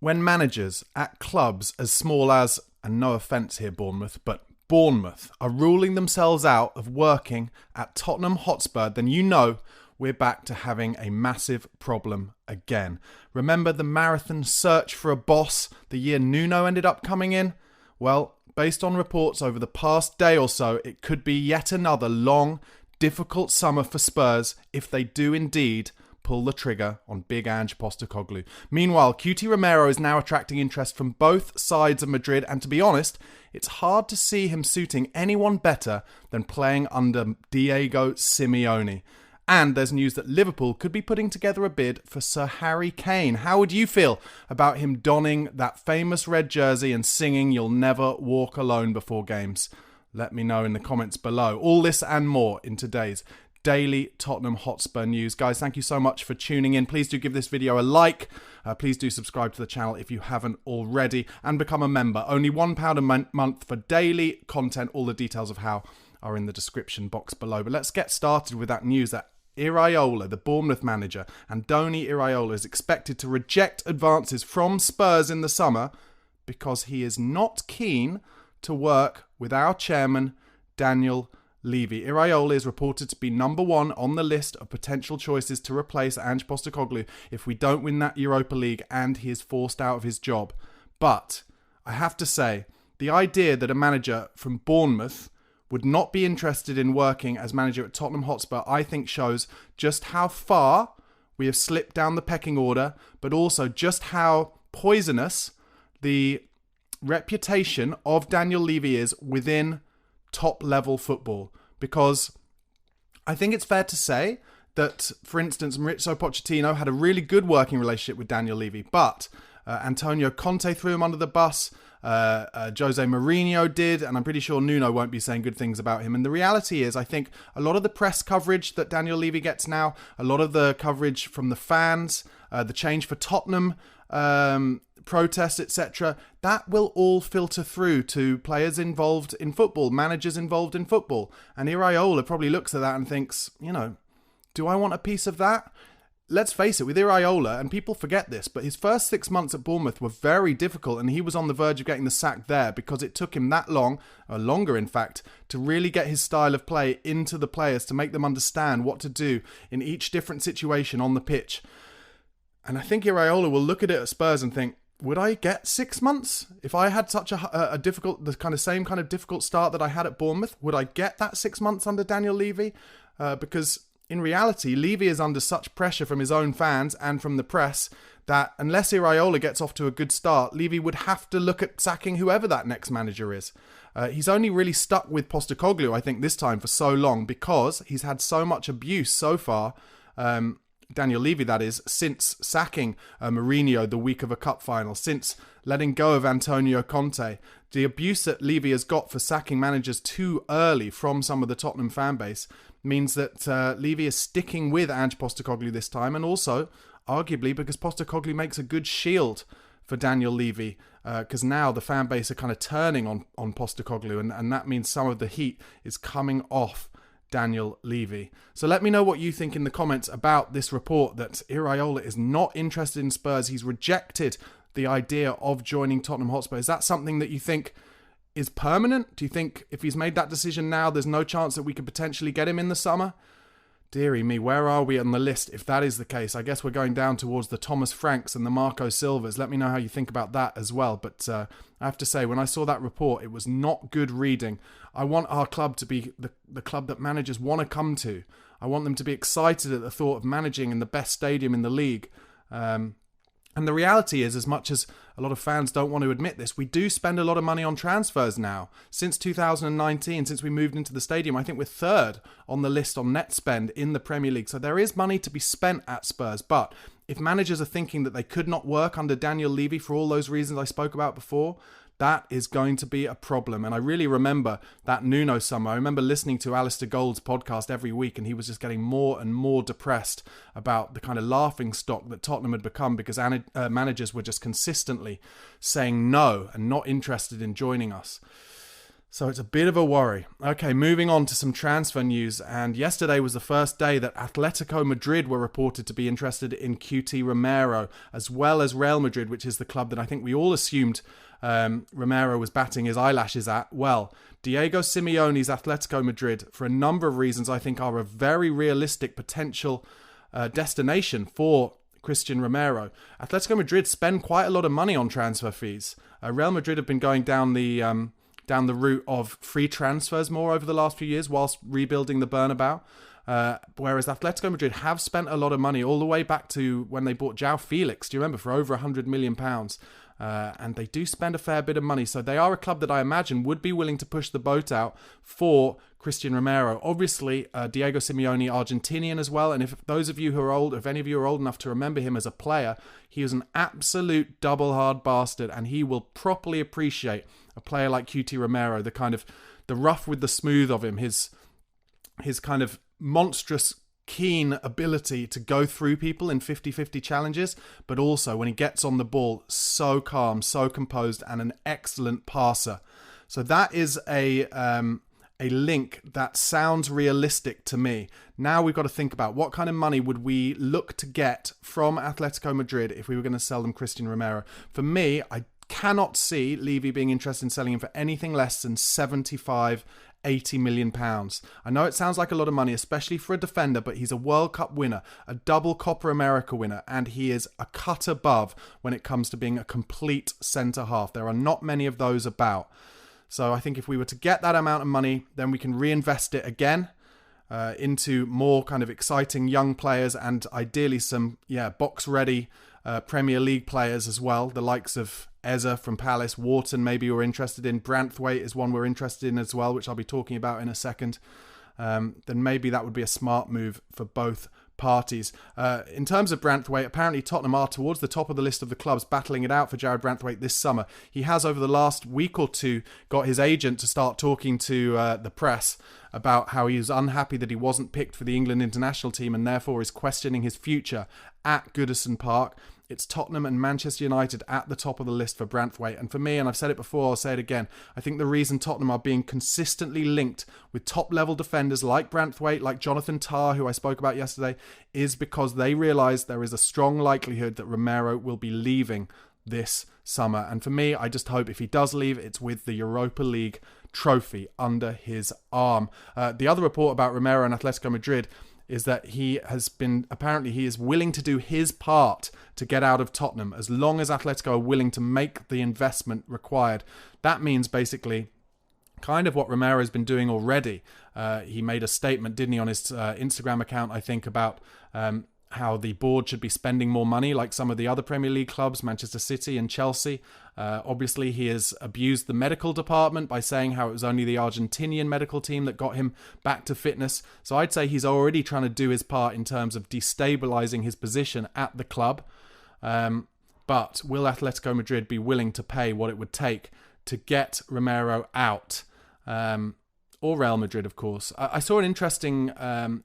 When managers at clubs as small as, and no offence here Bournemouth, but Bournemouth are ruling themselves out of working at Tottenham Hotspur, then you know we're back to having a massive problem again. Remember the marathon search for a boss the year Nuno ended up coming in? Well, based on reports over the past day or so, it could be yet another long, difficult summer for Spurs if they do indeed pull the trigger on Big Ange Postecoglou. Meanwhile, Cuti Romero is now attracting interest from both sides of Madrid, and to be honest, it's hard to see him suiting anyone better than playing under Diego Simeone. And there's news that Liverpool could be putting together a bid for Sir Harry Kane. How would you feel about him donning that famous red jersey and singing "You'll Never Walk Alone" before games? Let me know in the comments below. All this and more in today's Daily Tottenham Hotspur News. Guys, thank you so much for tuning in. Please do give this video a like. Please do subscribe to the channel if you haven't already and become a member. Only £1 a month for daily content. All the details of how are in the description box below. But let's get started with that news that Iraola, the Bournemouth manager, Andoni Iraola, is expected to reject advances from Spurs in the summer because he is not keen to work with our chairman, Daniel Levy. Iraola is reported to be number one on the list of potential choices to replace Ange Postecoglou if we don't win that Europa League and he is forced out of his job. But I have to say, the idea that a manager from Bournemouth would not be interested in working as manager at Tottenham Hotspur, I think shows just how far we have slipped down the pecking order, but also just how poisonous the reputation of Daniel Levy is within top-level football. Because I think it's fair to say that, for instance, Mauricio Pochettino had a really good working relationship with Daniel Levy, but Antonio Conte threw him under the bus, Jose Mourinho did, and I'm pretty sure Nuno won't be saying good things about him. And the reality is, I think a lot of the press coverage that Daniel Levy gets now, a lot of the coverage from the fans, the change for Tottenham, protests, etc., that will all filter through to players involved in football, managers involved in football. And Iraola probably looks at that and thinks, do I want a piece of that? Let's face it, with Iraola, and people forget this, but his first 6 months at Bournemouth were very difficult, and he was on the verge of getting the sack there because it took him that long, or longer in fact, to really get his style of play into the players, to make them understand what to do in each different situation on the pitch. And I think Iraola will look at it at Spurs and think, would I get 6 months? If I had such a difficult, the same kind of difficult start that I had at Bournemouth, would I get that 6 months under Daniel Levy? Because in reality, Levy is under such pressure from his own fans and from the press that unless Iraola gets off to a good start, Levy would have to look at sacking whoever that next manager is. He's only really stuck with Postecoglou, I think, this time for so long because he's had so much abuse so far. Daniel Levy, that is, since sacking Mourinho the week of a cup final, since letting go of Antonio Conte. The abuse that Levy has got for sacking managers too early from some of the Tottenham fan base means that Levy is sticking with Ange Postecoglou this time, and also, arguably, because Postecoglou makes a good shield for Daniel Levy, because now the fan base are kind of turning on Postecoglou, and that means some of the heat is coming off Daniel Levy. So let me know what you think in the comments about this report that Iraola is not interested in Spurs. He's rejected the idea of joining Tottenham Hotspur. Is that something that you think is permanent? Do you think if he's made that decision now, there's no chance that we could potentially get him in the summer? Deary me, where are we on the list if that is the case? I guess we're going down towards the Thomas Franks and the Marco Silvas. Let me know how you think about that as well. But I have to say, when I saw that report, it was not good reading. I want our club to be the club that managers want to come to. I want them to be excited at the thought of managing in the best stadium in the league. And the reality is, as much as a lot of fans don't want to admit this, we do spend a lot of money on transfers now. Since 2019, since we moved into the stadium, I think we're third on the list on net spend in the Premier League. So there is money to be spent at Spurs. But if managers are thinking that they could not work under Daniel Levy for all those reasons I spoke about before, that is going to be a problem. And I really remember that Nuno summer. I remember listening to Alistair Gold's podcast every week, and he was just getting more and more depressed about the kind of laughing stock that Tottenham had become because managers were just consistently saying no and not interested in joining us. So it's a bit of a worry. Okay, moving on to some transfer news. And yesterday was the first day that Atletico Madrid were reported to be interested in Cuti Romero, as well as Real Madrid, which is the club that I think we all assumed Romero was batting his eyelashes at. Well, Diego Simeone's Atletico Madrid, for a number of reasons, I think are a very realistic potential destination for Christian Romero. Atletico Madrid spend quite a lot of money on transfer fees. Real Madrid have been going down the route of free transfers more over the last few years whilst rebuilding the Bernabeu. Whereas Atletico Madrid have spent a lot of money all the way back to when they bought João Felix, do you remember, for over £100 million. And they do spend a fair bit of money. So they are a club that I imagine would be willing to push the boat out for Christian Romero. Obviously, Diego Simeone, Argentinian as well. And if those of you who are old, if any of you are old enough to remember him as a player, he was an absolute double hard bastard. And he will properly appreciate a player like Cuti Romero, the rough with the smooth of him, his kind of monstrous keen ability to go through people in 50-50 challenges, but also when he gets on the ball, so calm, so composed, and an excellent passer. So that is a link that sounds realistic to me. Now we've got to think about what kind of money would we look to get from Atletico Madrid if we were going to sell them Christian Romero. For me, I cannot see Levy being interested in selling him for anything less than 80 million pounds. I know it sounds like a lot of money, especially for a defender, but he's a World Cup winner, a double Copa America winner, and he is a cut above when it comes to being a complete centre half. There are not many of those about. So I think if we were to get that amount of money, then we can reinvest it again into more kind of exciting young players and ideally some box ready Premier League players as well, the likes of Eza from Palace, Wharton maybe we're interested in, Branthwaite is one we're interested in as well, which I'll be talking about in a second. Then maybe that would be a smart move for both parties. In terms of Branthwaite, apparently Tottenham are towards the top of the list of the clubs battling it out for Jarrad Branthwaite this summer. He has over the last week or two got his agent to start talking to the press about how he was unhappy that he wasn't picked for the England international team and therefore is questioning his future at Goodison Park. It's Tottenham and Manchester United at the top of the list for Branthwaite. And for me, and I've said it before, I'll say it again, I think the reason Tottenham are being consistently linked with top-level defenders like Branthwaite, like Jonathan Tah, who I spoke about yesterday, is because they realise there is a strong likelihood that Romero will be leaving this summer. And for me, I just hope if he does leave, it's with the Europa League trophy under his arm. The other report about Romero and Atletico Madrid is that he is willing to do his part to get out of Tottenham as long as Atletico are willing to make the investment required. That means basically kind of what Romero has been doing already. He made a statement, didn't he, on his Instagram account, I think, about how the board should be spending more money like some of the other Premier League clubs, Manchester City and Chelsea. Obviously, he has abused the medical department by saying how it was only the Argentinian medical team that got him back to fitness. So I'd say he's already trying to do his part in terms of destabilising his position at the club. But will Atletico Madrid be willing to pay what it would take to get Romero out? Or Real Madrid, of course. I saw an interesting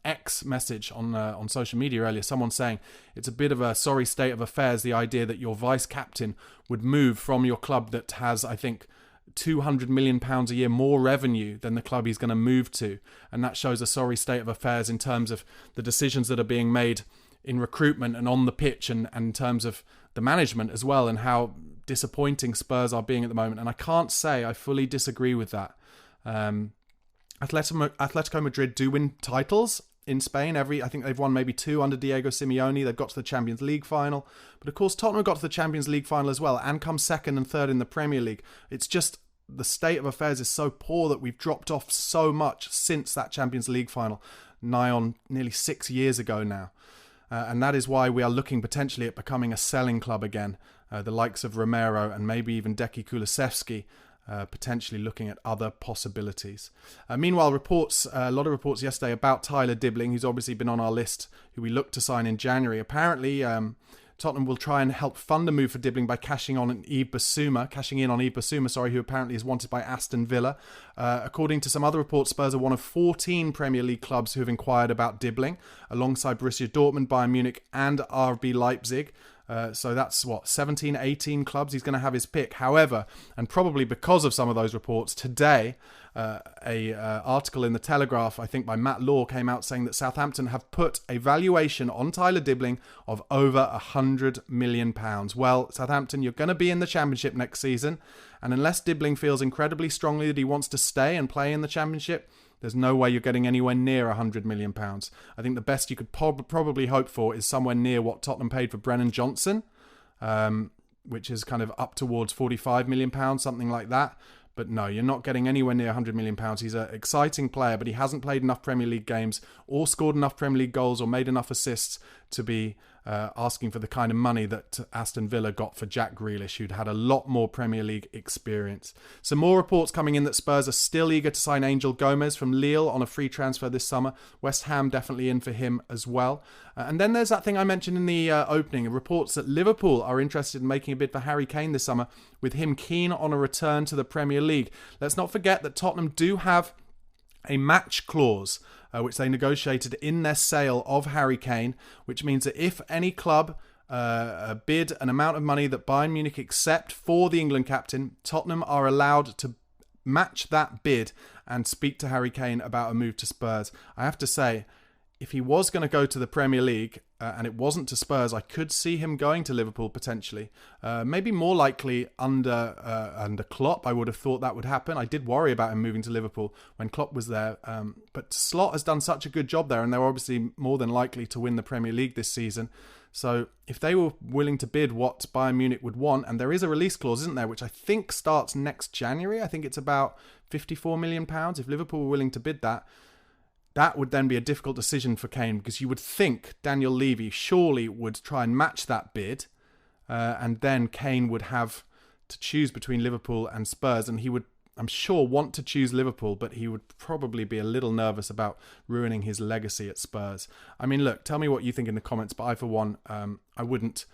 X message on social media earlier. Someone saying it's a bit of a sorry state of affairs, the idea that your vice-captain would move from your club that has, I think, £200 million a year more revenue than the club he's going to move to. And that shows a sorry state of affairs in terms of the decisions that are being made in recruitment and on the pitch and in terms of the management as well and how disappointing Spurs are being at the moment. And I can't say I fully disagree with that. Atletico Madrid do win titles in Spain. I think they've won maybe 2 under Diego Simeone. They've got to the Champions League final. But of course, Tottenham got to the Champions League final as well and come 2nd and 3rd in the Premier League. It's just the state of affairs is so poor that we've dropped off so much since that Champions League final, nigh on nearly 6 years ago now. And that is why we are looking potentially at becoming a selling club again. The likes of Romero and maybe even Deki Kulusevski. Potentially looking at other possibilities. Meanwhile, a lot of reports yesterday about Tyler Dibbling, who's obviously been on our list, who we look to sign in January. Apparently, Tottenham will try and help fund a move for Dibbling by cashing in on Yves Bissouma, who apparently is wanted by Aston Villa. According to some other reports, Spurs are one of 14 Premier League clubs who have inquired about Dibbling, alongside Borussia Dortmund, Bayern Munich and RB Leipzig. So that's 17, 18 clubs. He's going to have his pick. However, and probably because of some of those reports, today a article in the Telegraph, I think by Matt Law, came out saying that Southampton have put a valuation on Tyler Dibbling of over £100 million. Well, Southampton, you're going to be in the Championship next season, and unless Dibbling feels incredibly strongly that he wants to stay and play in the Championship, there's no way you're getting anywhere near £100 million. I think the best you could probably hope for is somewhere near what Tottenham paid for Brennan Johnson, which is kind of up towards £45 million, something like that. But no, you're not getting anywhere near £100 million. He's an exciting player, but he hasn't played enough Premier League games or scored enough Premier League goals or made enough assists to be asking for the kind of money that Aston Villa got for Jack Grealish, who'd had a lot more Premier League experience. Some more reports coming in that Spurs are still eager to sign Angel Gomez from Lille on a free transfer this summer. West Ham definitely in for him as well. And then there's that thing I mentioned in the opening, reports that Liverpool are interested in making a bid for Harry Kane this summer, with him keen on a return to the Premier League. Let's not forget that Tottenham do have a match clause, which they negotiated in their sale of Harry Kane, which means that if any club bid an amount of money that Bayern Munich accept for the England captain, Tottenham are allowed to match that bid and speak to Harry Kane about a move to Spurs. I have to say, if he was going to go to the Premier League and it wasn't to Spurs, I could see him going to Liverpool potentially. Maybe more likely under Klopp. I would have thought that would happen. I did worry about him moving to Liverpool when Klopp was there. But Slot has done such a good job there, and they're obviously more than likely to win the Premier League this season. So if they were willing to bid what Bayern Munich would want, and there is a release clause, isn't there, which I think starts next January. I think it's about £54 million. If Liverpool were willing to bid that, that would then be a difficult decision for Kane, because you would think Daniel Levy surely would try and match that bid, and then Kane would have to choose between Liverpool and Spurs, and he would, I'm sure, want to choose Liverpool, but he would probably be a little nervous about ruining his legacy at Spurs. I mean, look, tell me what you think in the comments, but I, for one, I wouldn't,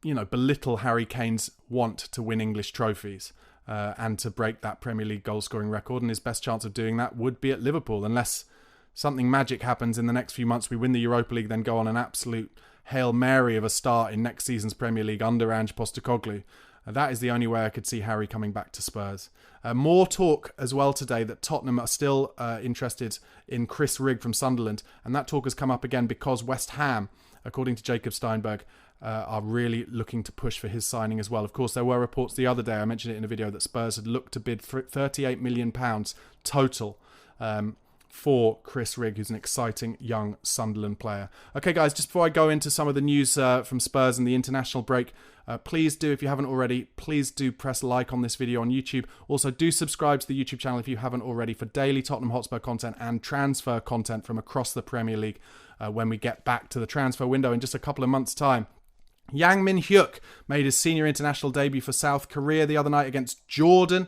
belittle Harry Kane's want to win English trophies. And to break that Premier League goal-scoring record, and his best chance of doing that would be at Liverpool, unless something magic happens in the next few months. We win the Europa League, then go on an absolute Hail Mary of a start in next season's Premier League under Ange Postecoglou. That is the only way I could see Harry coming back to Spurs. More talk as well today that Tottenham are still interested in Chris Rigg from Sunderland, and that talk has come up again because West Ham, according to Jacob Steinberg, are really looking to push for his signing as well. Of course, there were reports the other day, I mentioned it in a video, that Spurs had looked to bid for £38 million total for Chris Rigg, who's an exciting young Sunderland player. Okay, guys, just before I go into some of the news from Spurs and the international break, please do, if you haven't already, please do press like on this video on YouTube. Also, do subscribe to the YouTube channel if you haven't already for daily Tottenham Hotspur content and transfer content from across the Premier League when we get back to the transfer window in just a couple of months' time. Yang Min-hyuk made his senior international debut for South Korea the other night against Jordan.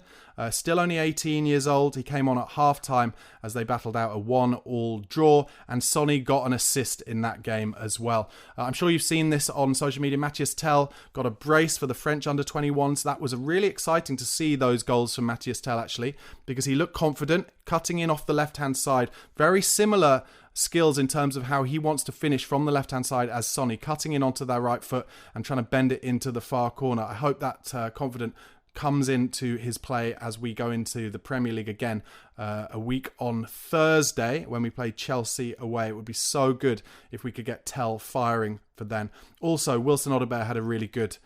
Still only 18 years old. He came on at half-time as they battled out a 1-1 draw, and Sonny got an assist in that game as well. I'm sure you've seen this on social media. Matthias Tell got a brace for the French under-21s. That was really exciting to see those goals from Matthias Tell, actually, because he looked confident, cutting in off the left-hand side. Very similar skills in terms of how he wants to finish from the left-hand side as Sonny, cutting in onto their right foot and trying to bend it into the far corner. I hope that confident comes into his play as we go into the Premier League again a week on Thursday when we play Chelsea away. It would be so good if we could get Tell firing for then. Also, Wilson Odobert had a really good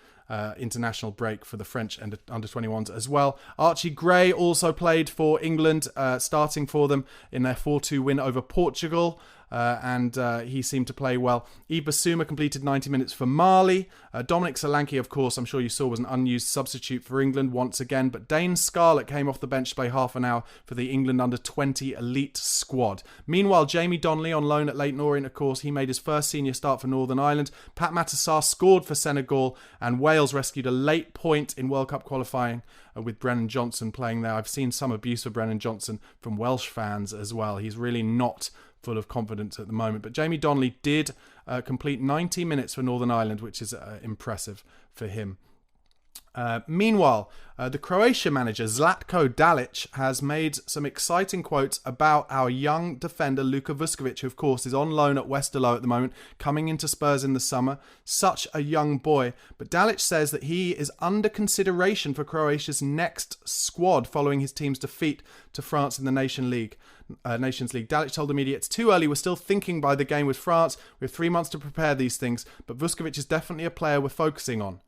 international break for the French under-21s as well. Archie Gray also played for England, starting for them in their 4-2 win over Portugal. And he seemed to play well. Yves Bissouma completed 90 minutes for Mali. Dominic Solanke, of course, I'm sure you saw, was an unused substitute for England once again. But Dane Scarlett came off the bench to play half an hour for the England under-20 elite squad. Meanwhile, Jamie Donnelly on loan at Leyton Orient, of course, he made his first senior start for Northern Ireland. Pat Matassar scored for Senegal, and Wales rescued a late point in World Cup qualifying with Brennan Johnson playing there. I've seen some abuse of Brennan Johnson from Welsh fans as well. He's really not full of confidence at the moment. But Jamie Donnelly did complete 90 minutes for Northern Ireland, which is impressive for him. Meanwhile, the Croatia manager Zlatko Dalic has made some exciting quotes about our young defender Luka Vuskovic, who of course is on loan at Westerlo at the moment, coming into Spurs in the summer. Such a young boy. But Dalic says that he is under consideration for Croatia's next squad following his team's defeat to France in the Nations League. Dalic told the media, "It's too early. We're still thinking by the game with France. We have 3 months to prepare these things. But Vuskovic is definitely a player we're focusing on."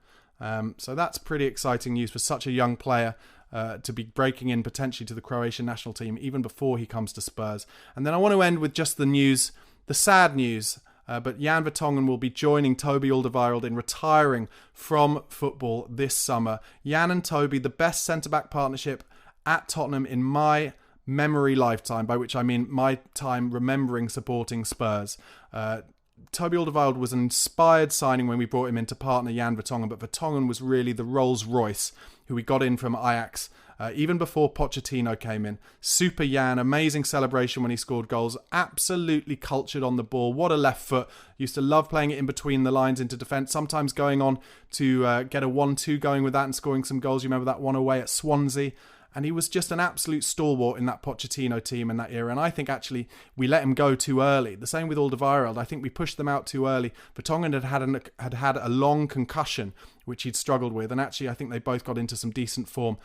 So that's pretty exciting news for such a young player to be breaking in potentially to the Croatian national team even before he comes to Spurs. And then I want to end with just the news, the sad news, but Jan Vertonghen will be joining Toby Alderweireld in retiring from football this summer. Jan and Toby, the best centre-back partnership at Tottenham in my memory lifetime, by which I mean my time remembering supporting Spurs. Toby Alderweireld was an inspired signing when we brought him in to partner Jan Vertonghen, but Vertonghen was really the Rolls Royce who we got in from Ajax even before Pochettino came in. Super Jan, amazing celebration when he scored goals, absolutely cultured on the ball. What a left foot. Used to love playing it in between the lines into defence, sometimes going on to get a 1-2 going with that and scoring some goals. You remember that one away at Swansea? And he was just an absolute stalwart in that Pochettino team in that era. And I think actually we let him go too early. The same with Alderweireld. I think we pushed them out too early. Vertonghen had had a long concussion, which he'd struggled with. And actually I think they both got into some decent form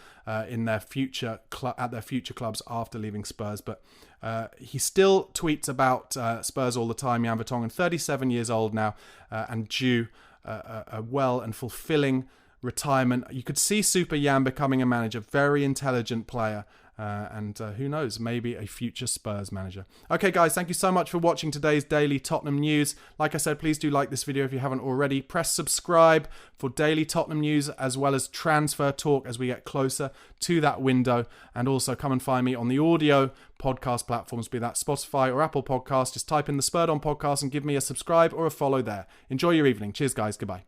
in their future at their future clubs after leaving Spurs. But he still tweets about Spurs all the time, Jan Vertonghen, 37 years old now and due a well and fulfilling retirement. You could see Super Jan becoming a manager, very intelligent player, and who knows, maybe a future Spurs manager. Okay guys, thank you so much for watching today's daily Tottenham news. Like I said, please do like this video if you haven't already. Press subscribe for daily Tottenham news as well as transfer talk as we get closer to that window, and also come and find me on the audio podcast platforms, be that Spotify or Apple Podcast. Just type in the Spurred On podcast and give me a subscribe or a follow there. Enjoy your evening. Cheers guys, goodbye.